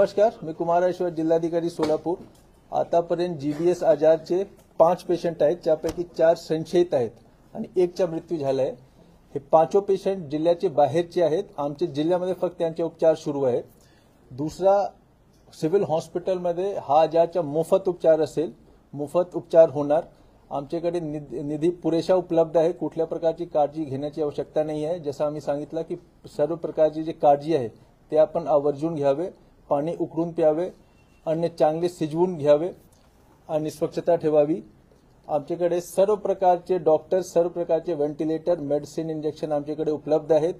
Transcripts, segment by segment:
नमस्कार, मी कुमारेश्वर, जिल्हाधिकारी सोलापूर. आतापर्यंत जीबीएस आजारचे 5 पेशंट आहेत, ज्यापैकी 4 संशयित आहेत आणि 1चा मृत्यू झालाय. हे 5 पेशंट जिल्ह्याचे बाहेरचे आहेत. आमच्या जिल्ह्यामध्ये फक्त त्यांचे उपचार सुरू आहेत. दुसरा, सिव्हिल हॉस्पिटलमध्ये हा आजारचा मोफत उपचार असेल, मोफत उपचार होणार. आमच्याकडे निधी पुरेशा उपलब्ध आहे. कुठल्या प्रकारची काळजी घेण्याची आवश्यकता नाही आहे. जसं आम्ही सांगितलं की सर्व प्रकारची जी काळजी आहे ते आपण आवर्जून घ्यावे. पाणी उकळून प्यावे, अन्न चांगले शिजवून घ्यावे आणि स्वच्छता ठेवावी. आमच्याकडे सर्व प्रकारचे डॉक्टर, सर्व प्रकारचे व्हेंटिलेटर, मेडिसिन, इंजेक्शन आमच्याकडे उपलब्ध आहेत.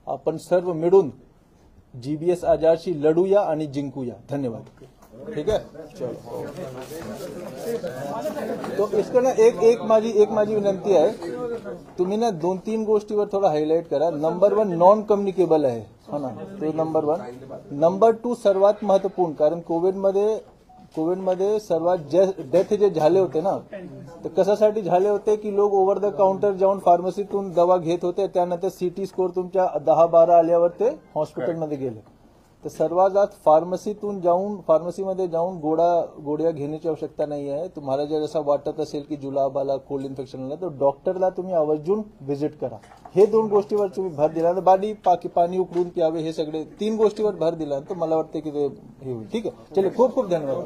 आपण सर्व मिळून जीबीएस आजारशी लढूया आणि जिंकूया. धन्यवाद. ठीक है, चलो. तो इसको ना एक माझी विनंती आहे, तुम्ही ना 2-3 गोष्टीवर थोडा हायलाइट करा. नंबर 1 नॉन कम्युनिकेबल आहे, हा ना, तो नंबर 1. नंबर 2 सर्वात महत्वपूर्ण, कारण कोविडमध्ये सर्वात डेथ जे झाले होते ना, तर कशासाठी झाले होते की लोक ओव्हर द काउंटर जाऊन फार्मसीतून दवा घेत होते. त्यानंतर सीटी स्कोर तुमच्या 10-12 आल्यावर ते हॉस्पिटलमध्ये गेले. तर सर्वात जास्त फार्मसीमध्ये जाऊन गोळ्या घेण्याची आवश्यकता नाही आहे. तुम्हाला जर असं वाटत असेल की जुलाब आला, कोल्ड इन्फेक्शन आलं, तर डॉक्टरला तुम्ही आवर्जून व्हिजिट करा. हे 2 गोष्टीवर तुम्ही भर दिला तर पाणी उकळून प्यावे, हे सगळे 3 गोष्टीवर भर दिला तर मला वाटतं की ते हे होईल. ठीक आहे, चलो, खूप खूप धन्यवाद.